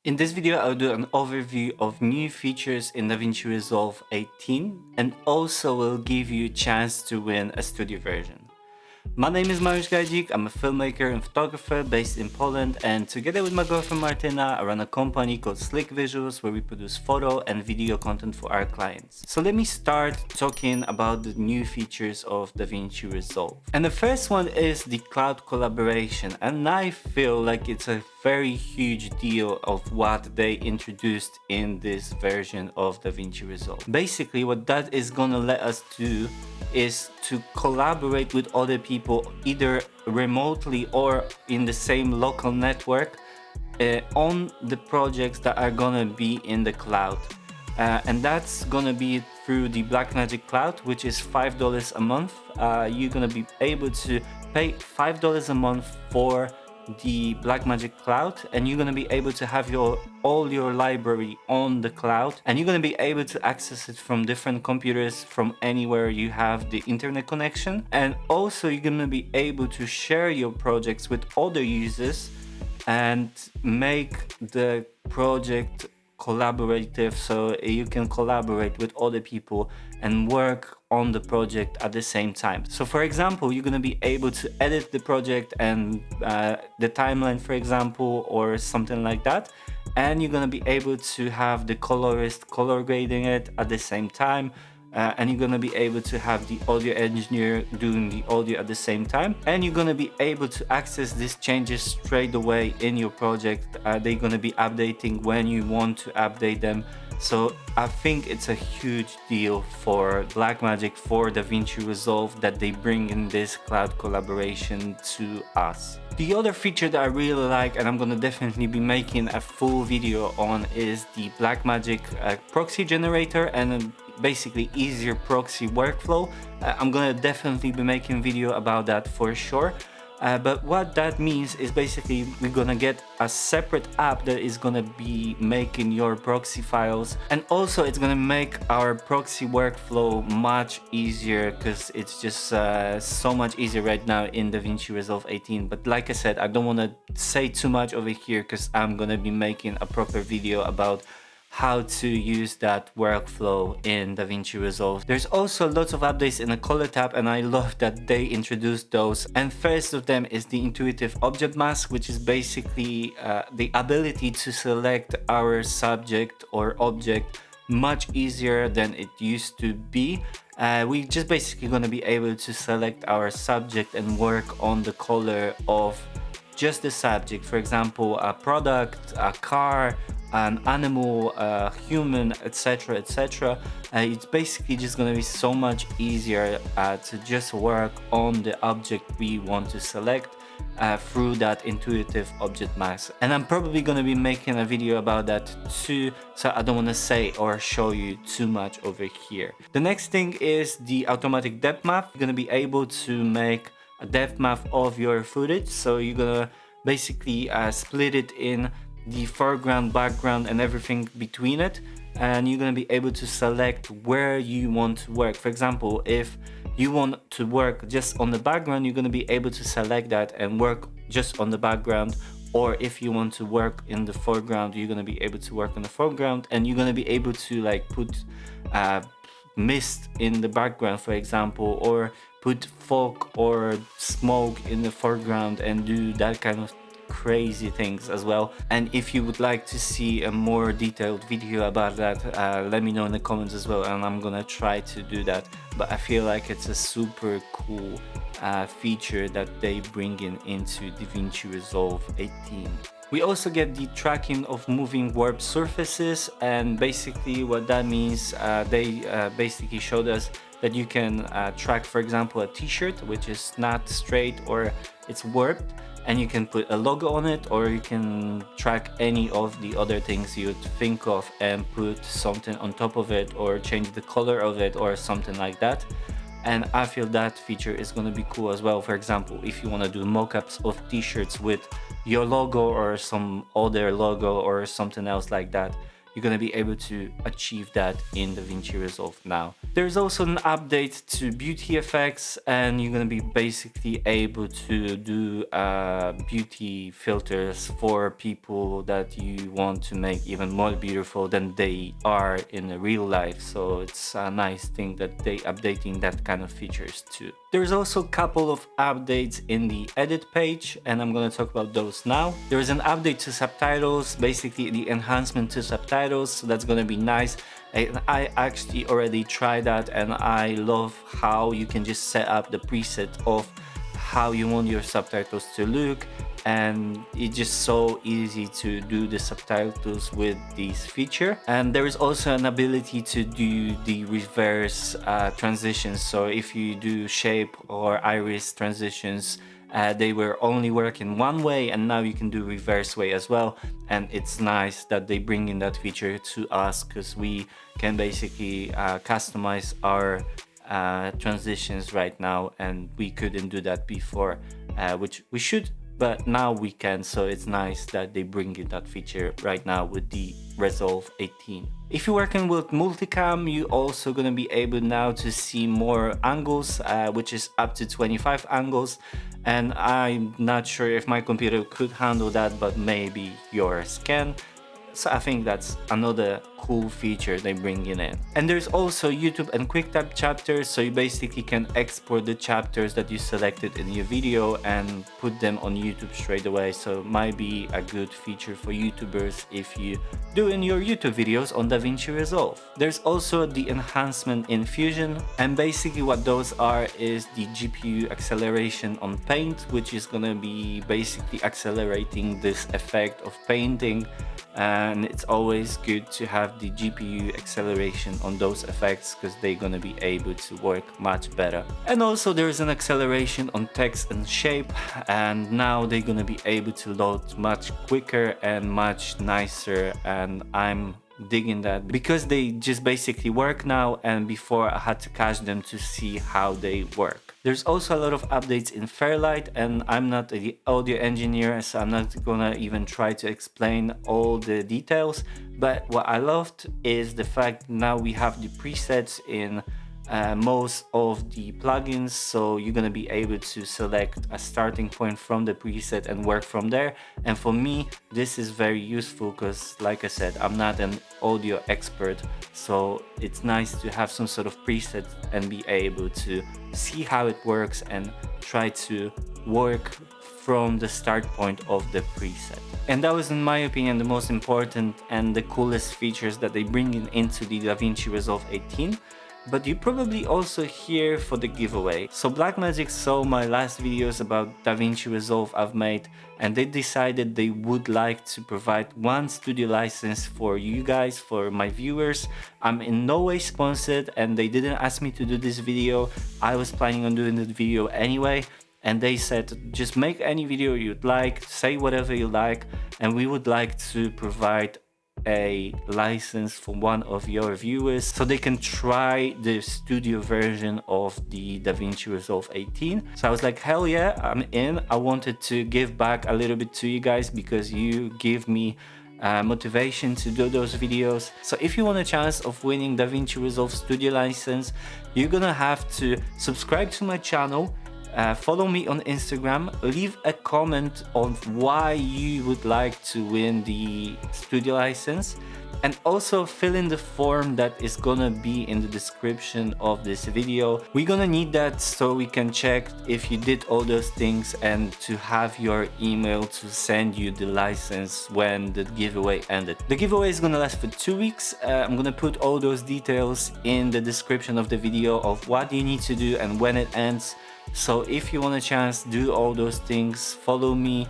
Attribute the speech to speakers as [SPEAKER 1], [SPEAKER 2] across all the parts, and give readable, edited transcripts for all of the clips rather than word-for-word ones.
[SPEAKER 1] In this video, I'll do an overview of new features in Davinci Resolve 18 and also will give you a chance to win a studio version. My name is Mariuszgajdzik, I'm a filmmaker and photographer based in Poland, and together with my girlfriend Martyna, I run a company called Slick Visuals where we produce photo and video content for our clients. So let me start talking about the new features of Davinci Resolve. And the first one is the cloud collaboration, and I feel like it's a very huge deal of what they introduced in this version of Davinci Resolve. Basically, what that is gonna let us do is to collaborate with other people either remotely or in the same local network on the projects that are gonna be in the cloud. And that's gonna be through the Blackmagic Cloud, which is $5 a month. You're gonna be able to pay $5 a month for the Blackmagic Cloud, and you're gonna be able to have all your library on the cloud, and you're gonna be able to access it from different computers from anywhere you have the internet connection. And also you're gonna be able to share your projects with other users and make the project collaborative, so you can collaborate with other people and work on the project at the same time. So for example, you're going to be able to edit the project and the timeline, for example, or something like that, and you're going to be able to have the colorist color grading it at the same time. And you're gonna be able to have the audio engineer doing the audio at the same time, and you're gonna be able to access these changes straight away in your project. They're gonna be updating when you want to update them. So I think it's a huge deal for Blackmagic, for Davinci Resolve, that they bring in this cloud collaboration to us. The other feature that I really like, and I'm gonna definitely be making a full video on, is the Blackmagic proxy generator and basically easier proxy workflow. I'm gonna definitely be making video about that for sure. But what that means is basically we're gonna get a separate app that is gonna be making your proxy files, and also it's gonna make our proxy workflow much easier, because it's just so much easier right now in Davinci Resolve 18. But like I said, I don't want to say too much over here because I'm gonna be making a proper video about how to use that workflow in Davinci Resolve. There's also lots of updates in the color tab, and I love that they introduced those. And first of them is the intuitive object mask, which is basically the ability to select our subject or object much easier than it used to be. We just basically gonna be able to select our subject and work on the color of just the subject. For example, a product, a car, an animal, a human, etc, etc. It's basically just going to be so much easier to just work on the object we want to select through that intuitive object mask. And I'm probably going to be making a video about that too, so I don't want to say or show you too much over here. The next thing is the automatic depth map. You're going to be able to make a depth map of your footage, so you're going to basically split it in the foreground, background, and everything between it, and you're going to be able to select where you want to work. For example, if you want to work just on the background, you're going to be able to select that and work just on the background. Or if you want to work in the foreground, you're going to be able to work on the foreground, and you're going to be able to like put mist in the background, for example, or put fog or smoke in the foreground and do that kind of crazy things as well. And if you would like to see a more detailed video about that, let me know in the comments as well, and I'm gonna try to do that. But I feel like it's a super cool feature that they bring into Davinci Resolve 18. We also get the tracking of moving warp surfaces, and basically what that means, they basically showed us that you can track, for example, a t-shirt which is not straight or it's warped, and you can put a logo on it, or you can track any of the other things you'd think of and put something on top of it, or change the color of it or something like that. And I feel that feature is going to be cool as well. For example, if you want to do mock-ups of t-shirts with your logo or some other logo or something else like that, you're gonna be able to achieve that in DaVinci Resolve now. There's also an update to beauty effects, and you're gonna be basically able to do beauty filters for people that you want to make even more beautiful than they are in real life. So it's a nice thing that they updating that kind of features too. There's also a couple of updates in the edit page, and I'm gonna talk about those now. There is an update to subtitles, basically the enhancement to subtitles, so that's gonna be nice. I actually already tried that, and I love how you can just set up the preset of how you want your subtitles to look, and it's just so easy to do the subtitles with this feature. And there is also an ability to do the reverse transitions. So if you do shape or iris transitions, they were only working one way, and now you can do reverse way as well. And it's nice that they bring in that feature to us, because we can basically customize our transitions right now, and we couldn't do that before, which we should, but now we can. So it's nice that they bring in that feature right now with the Resolve 18. If you're working with multicam, you're also going to be able now to see more angles, which is up to 25 angles. And I'm not sure if my computer could handle that, but maybe yours can. So I think that's another cool feature they bring in. And there's also YouTube and QuickTime chapters, so you basically can export the chapters that you selected in your video and put them on YouTube straight away. So it might be a good feature for YouTubers if you do in your YouTube videos on DaVinci Resolve. There's also the enhancement in Fusion, and basically what those are is the GPU acceleration on Paint, which is gonna be basically accelerating this effect of painting. And it's always good to have the GPU acceleration on those effects, because they're gonna be able to work much better. And also there is an acceleration on text and shape, and now they're gonna be able to load much quicker and much nicer, and I'm digging that because they just basically work now, and before I had to cache them to see how they work. There's also a lot of updates in Fairlight, and I'm not an audio engineer, so I'm not gonna even try to explain all the details. But what I loved is the fact now we have the presets in most of the plugins, so you're gonna be able to select a starting point from the preset and work from there. And for me, this is very useful because, like I said, I'm not an audio expert, so it's nice to have some sort of preset and be able to see how it works and try to work from the start point of the preset. And that was, in my opinion, the most important and the coolest features that they bring into the DaVinci Resolve 18. But you probably also here for the giveaway. So Blackmagic saw my last videos about DaVinci Resolve I've made, and they decided they would like to provide one studio license for you guys, for my viewers. I'm in no way sponsored, and they didn't ask me to do this video. I was planning on doing the video anyway, and they said just make any video you'd like, say whatever you like, and we would like to provide a license for one of your viewers so they can try the studio version of the DaVinci Resolve 18. So I was like, hell yeah, I'm in. I wanted to give back a little bit to you guys because you give me motivation to do those videos. So if you want a chance of winning DaVinci Resolve studio license, you're gonna have to subscribe to my channel, follow me on Instagram, leave a comment on why you would like to win the studio license, and also fill in the form that is gonna be in the description of this video. We're gonna need that so we can check if you did all those things and to have your email to send you the license when the giveaway ended. The giveaway is gonna last for 2 weeks. I'm gonna put all those details in the description of the video of what you need to do and when it ends. So if you want a chance, do all those things. Follow me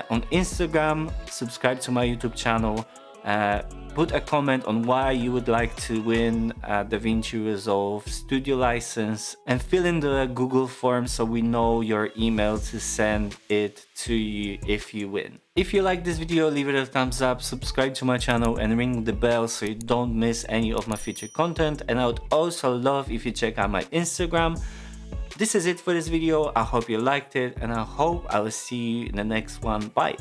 [SPEAKER 1] on Instagram, subscribe to my YouTube channel, put a comment on why you would like to win DaVinci Resolve studio license, and fill in the Google form so we know your email to send it to you if you win. If you like this video, leave it a thumbs up, subscribe to my channel and ring the bell so you don't miss any of my future content. And I would also love if you check out my Instagram. This is it for this video. I hope you liked it, and I hope I will see you in the next one. Bye.